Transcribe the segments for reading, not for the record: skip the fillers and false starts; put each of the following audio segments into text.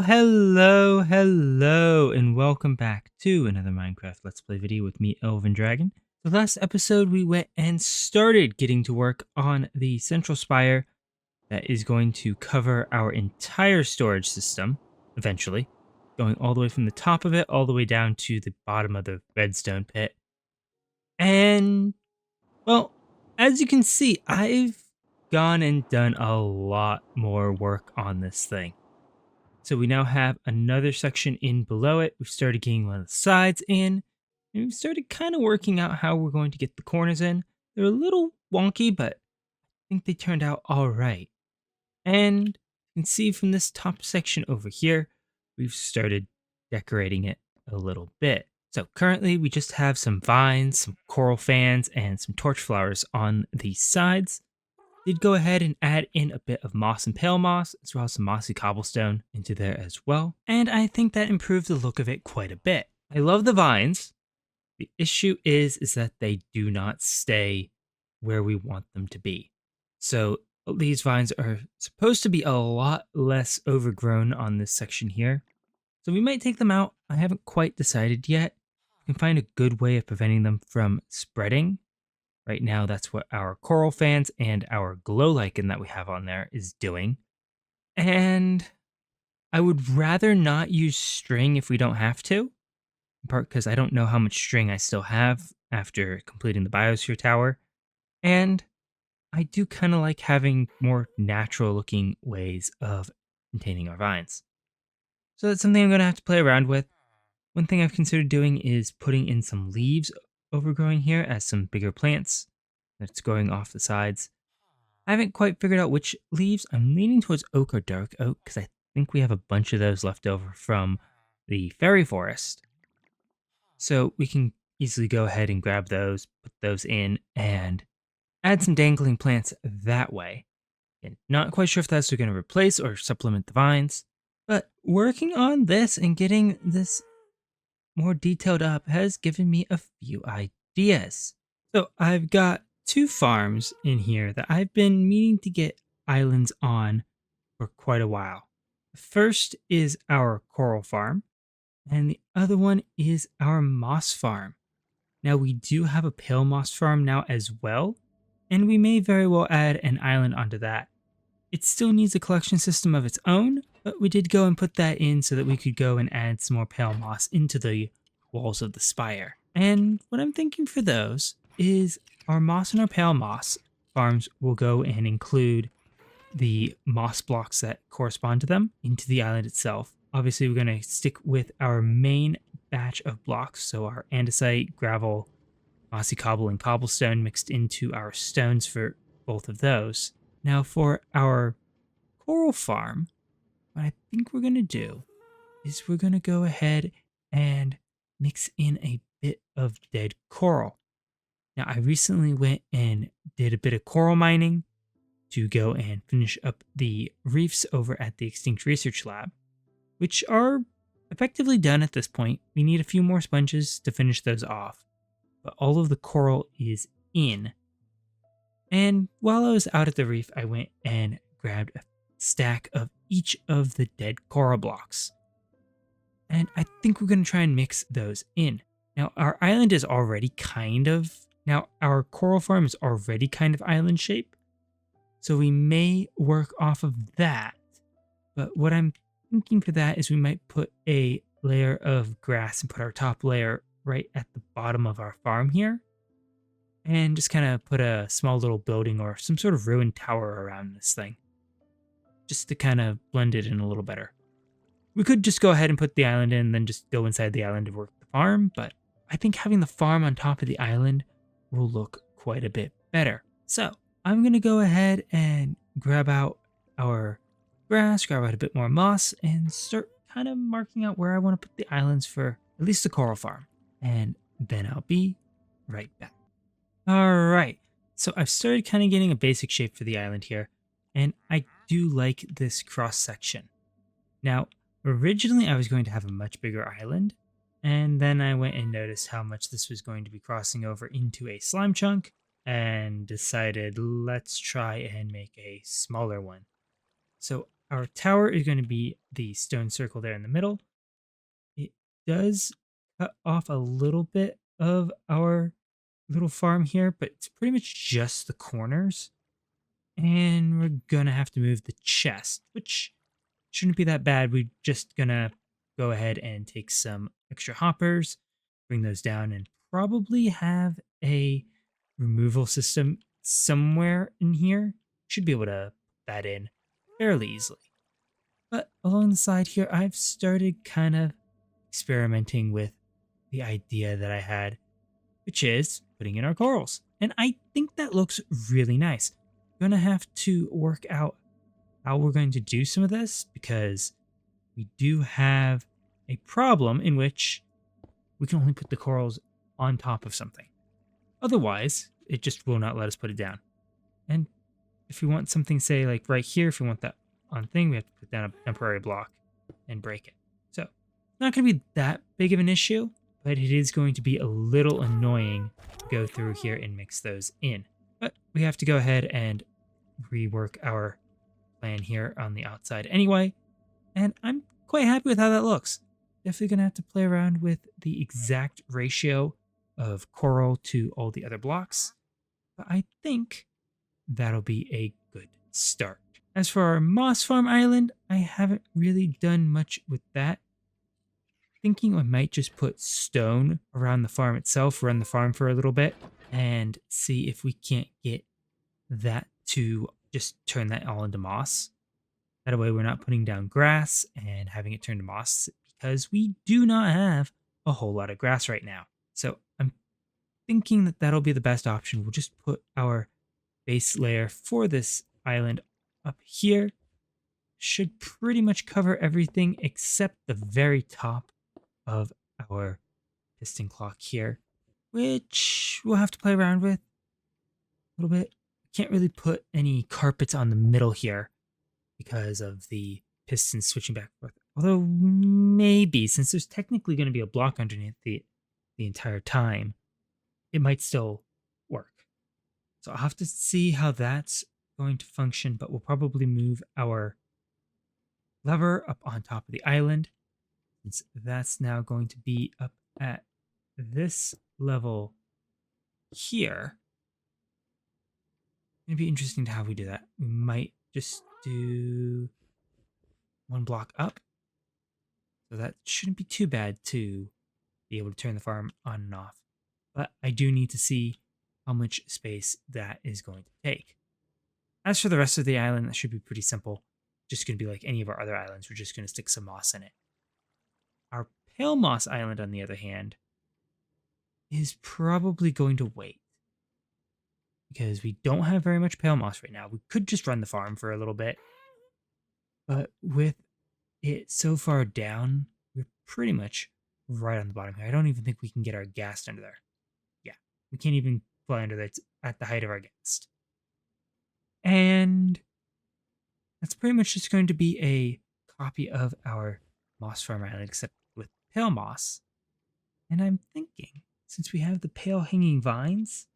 Hello, and welcome back to another Minecraft Let's Play video with me, Elven Dragon. The last episode, we went and started getting to work on the central spire that is going to cover our entire storage system, eventually, going all the way from the top of it, all the way down to the bottom of the redstone pit. And, well, as you can see, I've gone and done a lot more work on this thing. So we now have another section in below it. We've started getting one of the sides in. And we've started kind of working out how we're going to get the corners in. They're a little wonky, but I think they turned out all right. And you can see from this top section over here, we've started decorating it a little bit. So currently we just have some vines, some coral fans, and some torch flowers on the sides. Did go ahead and add in a bit of moss and pale moss, as well as some mossy cobblestone into there as well. And I think that improved the look of it quite a bit. I love the vines. The issue is that they do not stay where we want them to be. So these vines are supposed to be a lot less overgrown on this section here. So we might take them out. I haven't quite decided yet. We can find a good way of preventing them from spreading. Right now, that's what our coral fans and our glow lichen that we have on there is doing. And I would rather not use string if we don't have to, in part because I don't know how much string I still have after completing the biosphere tower. And I do kind of like having more natural looking ways of containing our vines. So that's something I'm going to have to play around with. One thing I've considered doing is putting in some leaves overgrowing here as some bigger plants that's growing off the sides. I haven't quite figured out which leaves. I'm leaning towards oak or dark oak because I think we have a bunch of those left over from the fairy forest. So we can easily go ahead and grab those, put those in, and add some dangling plants that way. And not quite sure if that's going to replace or supplement the vines, but working on this and getting this more detailed up has given me a few ideas. So I've got two farms in here that I've been meaning to get islands on for quite a while. The first is our coral farm, and the other one is our moss farm. Now we do have a pale moss farm now as well, and we may very well add an island onto that. It still needs a collection system of its own, but we did go and put that in so that we could go and add some more pale moss into the walls of the spire. And what I'm thinking for those is our moss and our pale moss farms will go and include the moss blocks that correspond to them into the island itself. Obviously, we're going to stick with our main batch of blocks, so our andesite, gravel, mossy cobble, and cobblestone mixed into our stones for both of those. Now for our coral farm, what I think we're going to do is we're going to go ahead and mix in a bit of dead coral. Now I recently went and did a bit of coral mining to go and finish up the reefs over at the Extinct Research Lab, which are effectively done at this point. We need a few more sponges to finish those off, but all of the coral is in. And while I was out at the reef, I went and grabbed a stack of each of the dead coral blocks. And I think we're going to try and mix those in. Now, our island is already our coral farm is already kind of island shape. So we may work off of that. But what I'm thinking for that is we might put a layer of grass and put our top layer right at the bottom of our farm here. And just kind of put a small little building or some sort of ruined tower around this thing, just to kind of blend it in a little better. We could just go ahead and put the island in and then just go inside the island to work the farm, but I think having the farm on top of the island will look quite a bit better. So I'm going to go ahead and grab out our grass, grab out a bit more moss, and start kind of marking out where I want to put the islands for at least the coral farm. And then I'll be right back. Alright, so I've started kind of getting a basic shape for the island here, and I do like this cross section. Now, originally I was going to have a much bigger island, and then I went and noticed how much this was going to be crossing over into a slime chunk, and decided let's try and make a smaller one. So our tower is going to be the stone circle there in the middle. It does cut off a little bit of our little farm here, but it's pretty much just the corners. And we're going to have to move the chest, which shouldn't be that bad. We're just going to go ahead and take some extra hoppers, bring those down, and probably have a removal system somewhere in here. Should be able to put that in fairly easily. But along the side here, I've started kind of experimenting with the idea that I had, which is putting in our corals. And I think that looks really nice. I'm going to have to work out how we're going to do some of this because we do have a problem in which we can only put the corals on top of something. Otherwise, it just will not let us put it down. And if we want something, say, like right here, if we want that on thing, we have to put down a temporary block and break it. So, not going to be that big of an issue, but it is going to be a little annoying to go through here and mix those in. But we have to go ahead and rework our plan here on the outside anyway, and I'm quite happy with how that looks. Definitely going to have to play around with the exact ratio of coral to all the other blocks, but I think that'll be a good start. As for our moss farm island, I haven't really done much with that. Thinking I might just put stone around the farm itself, run the farm for a little bit, and see if we can't get that to just turn that all into moss. That way we're not putting down grass and having it turn to moss because we do not have a whole lot of grass right now. So I'm thinking that that'll be the best option. We'll just put our base layer for this island up here. Should pretty much cover everything except the very top of our piston clock here, which we'll have to play around with a little bit. Can't really put any carpets on the middle here because of the pistons switching back and forth. Although maybe, since there's technically going to be a block underneath the entire time, it might still work. So I'll have to see how that's going to function, but we'll probably move our lever up on top of the island, since that's now going to be up at this level here. It's going to be interesting to how we do that. We might just do one block up. So that shouldn't be too bad to be able to turn the farm on and off. But I do need to see how much space that is going to take. As for the rest of the island, that should be pretty simple. Just going to be like any of our other islands. We're just going to stick some moss in it. Our pale moss island, on the other hand, is probably going to wait, because we don't have very much pale moss right now. We could just run the farm for a little bit, but with it so far down, we're pretty much right on the bottom here. I don't even think we can get our ghast under there. Yeah, we can't even fly under there. It's at the height of our ghast. And that's pretty much just going to be a copy of our moss farm island, except with pale moss. And I'm thinking, since we have the pale hanging vines,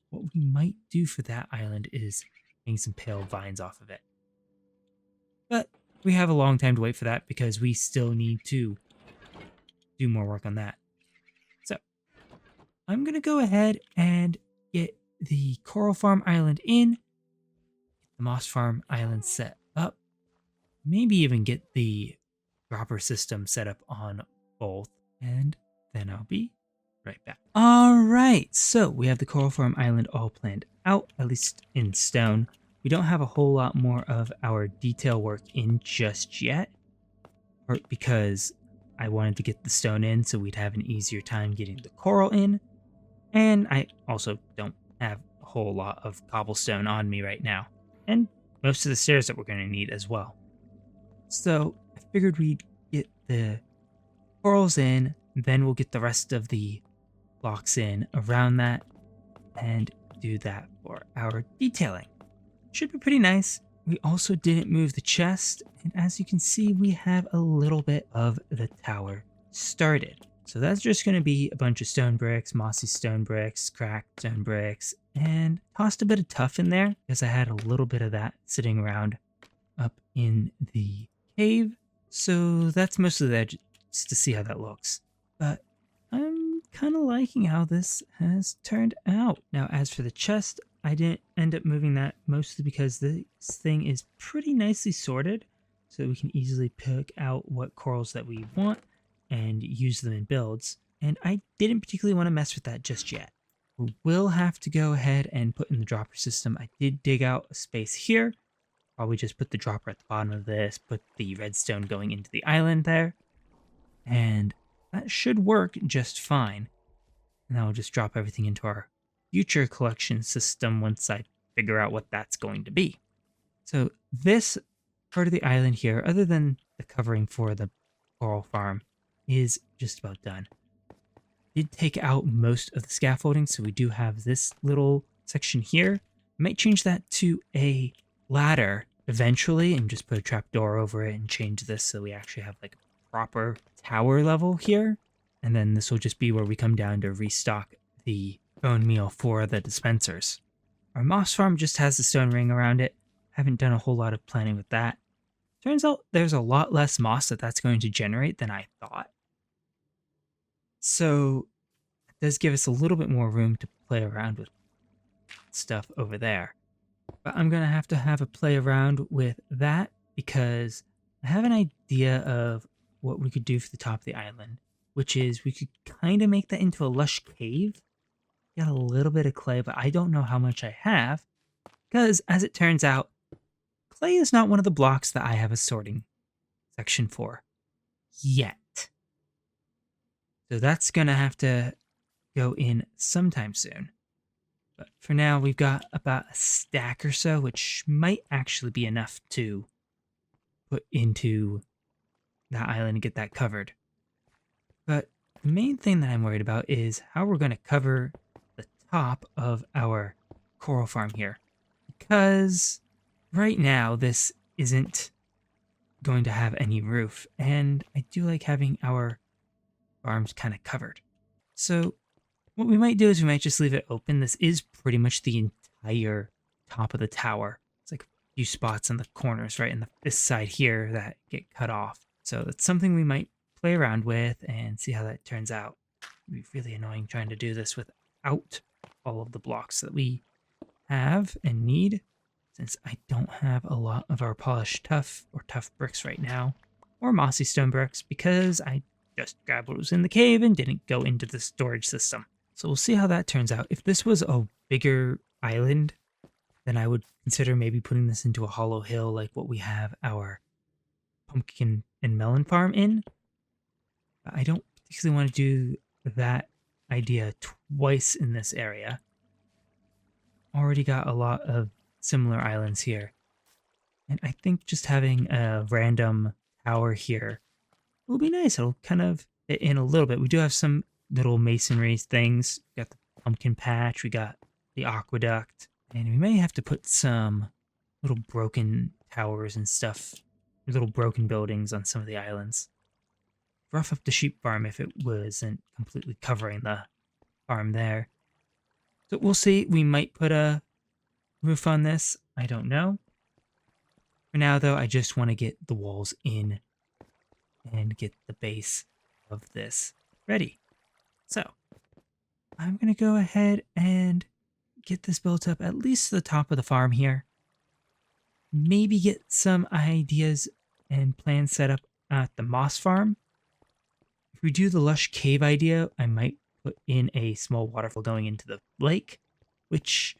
what we might do for that island is hang some pale vines off of it. But we have a long time to wait for that because we still need to do more work on that. So I'm going to go ahead and get the coral farm island in, get the moss farm island set up, maybe even get the dropper system set up on both, and then I'll be right back. All right, so we have the coral farm island all planned out, at least in stone. We don't have a whole lot more of our detail work in just yet, because I wanted to get the stone in so we'd have an easier time getting the coral in. And I also don't have a whole lot of cobblestone on me right now, and most of the stairs that we're going to need as well. So I figured we'd get the corals in, then we'll get the rest of the blocks in around that and do that for our detailing. Should be pretty nice. We also didn't move the chest, and as you can see, we have a little bit of the tower started. So that's just going to be a bunch of stone bricks, mossy stone bricks, cracked stone bricks, and tossed a bit of tuff in there because I had a little bit of that sitting around up in the cave. So that's mostly there just to see how that looks. But I'm kind of liking how this has turned out. Now, as for the chest, I didn't end up moving that mostly because this thing is pretty nicely sorted. So we can easily pick out what corals that we want and use them in builds. And I didn't particularly want to mess with that just yet. We will have to go ahead and put in the dropper system. I did dig out a space here. Probably just put the dropper at the bottom of this, put the redstone going into the island there. And that should work just fine. And I'll just drop everything into our future collection system once I figure out what that's going to be. So this part of the island here, other than the covering for the coral farm, is just about done. Did take out most of the scaffolding, so we do have this little section here. I might change that to a ladder eventually and just put a trapdoor over it and change this so we actually have like a proper tower level here. And then this will just be where we come down to restock the bone meal for the dispensers. Our moss farm just has the stone ring around it. Haven't done a whole lot of planning with that. Turns out there's a lot less moss that's going to generate than I thought. So it does give us a little bit more room to play around with stuff over there. But I'm going to have a play around with that because I have an idea of what we could do for the top of the island, which is we could kind of make that into a lush cave. Got a little bit of clay, but I don't know how much I have because, as it turns out, clay is not one of the blocks that I have a sorting section for yet. So that's going to have to go in sometime soon. But for now, we've got about a stack or so, which might actually be enough to put into that island and get that covered. But the main thing that I'm worried about is how we're going to cover the top of our coral farm here. Because right now, this isn't going to have any roof, and I do like having our farms kind of covered. So what we might do is we might just leave it open. This is pretty much the entire top of the tower. It's like a few spots on the corners, right, in this side here that get cut off. So that's something we might play around with and see how that turns out. It'd be really annoying trying to do this without all of the blocks that we have and need, since I don't have a lot of our polished tough bricks right now, or mossy stone bricks, because I just grabbed what was in the cave and didn't go into the storage system. So we'll see how that turns out. If this was a bigger island, then I would consider maybe putting this into a hollow hill like what we have our pumpkin and melon farm in. I don't particularly want to do that idea twice in this area. Already got a lot of similar islands here. And I think just having a random tower here will be nice. It'll kind of fit in a little bit. We do have some little masonry things. We got the pumpkin patch, we got the aqueduct, and we may have to put some little broken towers and stuff, little broken buildings on some of the islands. Rough up the sheep farm if it wasn't completely covering the farm there. So we'll see. We might put a roof on this. I don't know. For now, though, I just want to get the walls in and get the base of this ready. So I'm going to go ahead and get this built up at least to the top of the farm here. Maybe get some ideas and plans set up at the moss farm. If we do the lush cave idea, I might put in a small waterfall going into the lake, which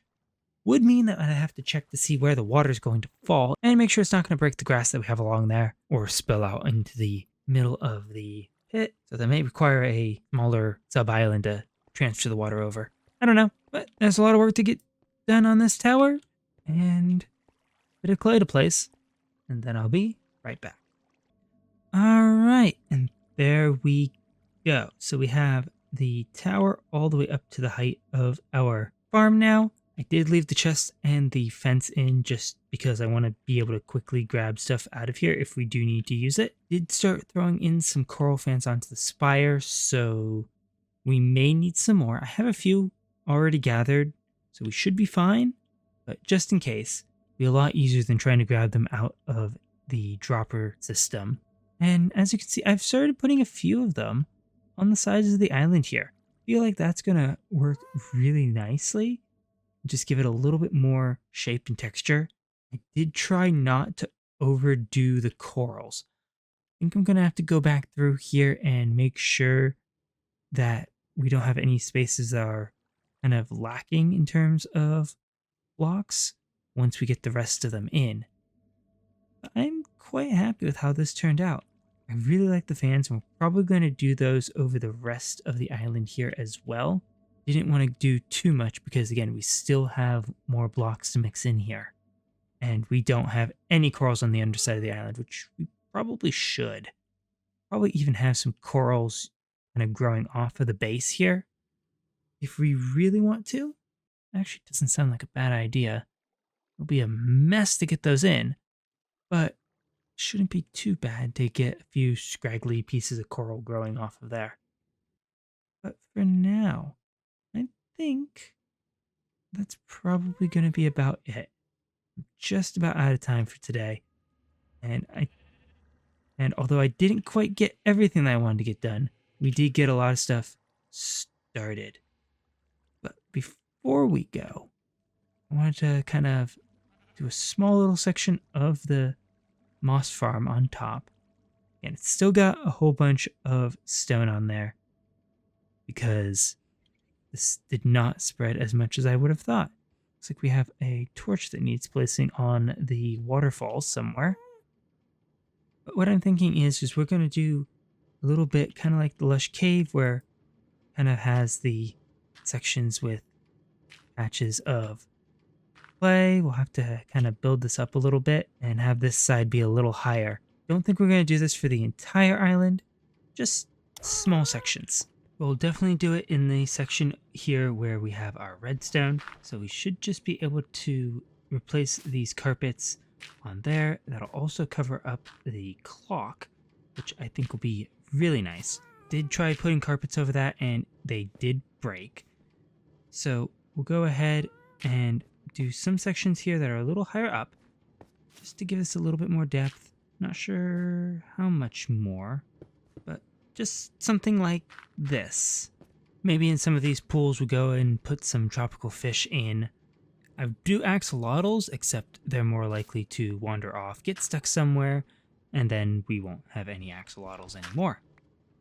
would mean that I have to check to see where the water is going to fall and make sure it's not going to break the grass that we have along there or spill out into the middle of the pit. So that may require a smaller sub-island to transfer the water over. I don't know, but there's a lot of work to get done on this tower and a bit of clay to place, and then I'll be right back. All right, and there we go. So we have the tower all the way up to the height of our farm now. I did leave the chest and the fence in just because I want to be able to quickly grab stuff out of here if we do need to use it. Did start throwing in some coral fans onto the spire, so we may need some more. I have a few already gathered, so we should be fine, but just in case. Be a lot easier than trying to grab them out of the dropper system. And as you can see, I've started putting a few of them on the sides of the island here. Feel like that's gonna work really nicely. Just give it a little bit more shape and texture. I did try not to overdo the corals. I think I'm gonna have to go back through here and make sure that we don't have any spaces that are kind of lacking in terms of blocks once we get the rest of them in. I'm quite happy with how this turned out. I really like the fans, and we're probably going to do those over the rest of the island here as well. Didn't want to do too much because, again, we still have more blocks to mix in here. And we don't have any corals on the underside of the island, which we probably should. Probably even have some corals kind of growing off of the base here. If we really want to. Actually, doesn't sound like a bad idea. It'll be a mess to get those in, but shouldn't be too bad to get a few scraggly pieces of coral growing off of there. But for now, I think that's probably going to be about it. I'm just about out of time for today. And although I didn't quite get everything that I wanted to get done, we did get a lot of stuff started. But before we go, I wanted to kind of do a small little section of the moss farm on top. And it's still got a whole bunch of stone on there because this did not spread as much as I would have thought. Looks like we have a torch that needs placing on the waterfall somewhere. But what I'm thinking is we're going to do a little bit kind of like the lush cave, where kind of has the sections with patches of clay. We'll have to kind of build this up a little bit and have this side be a little higher. Don't think we're going to do this for the entire island, just small sections. We'll definitely do it in the section here where we have our redstone. So we should just be able to replace these carpets on there. That'll also cover up the clock, which I think will be really nice. Did try putting carpets over that and they did break. So we'll go ahead and do some sections here that are a little higher up, just to give us a little bit more depth. Not sure how much more, but just something like this. Maybe in some of these pools we go and put some tropical fish in. I do axolotls, except they're more likely to wander off, get stuck somewhere, and then we won't have any axolotls anymore.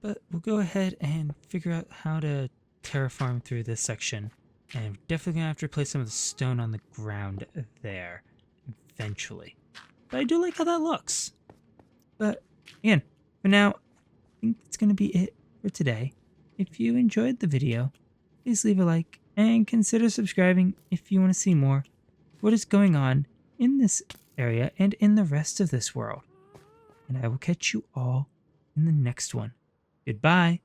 But we'll go ahead and figure out how to terraform through this section. And we're definitely going to have to replace some of the stone on the ground there eventually. But I do like how that looks. But again, for now, I think that's going to be it for today. If you enjoyed the video, please leave a like and consider subscribing if you want to see more what is going on in this area and in the rest of this world. And I will catch you all in the next one. Goodbye.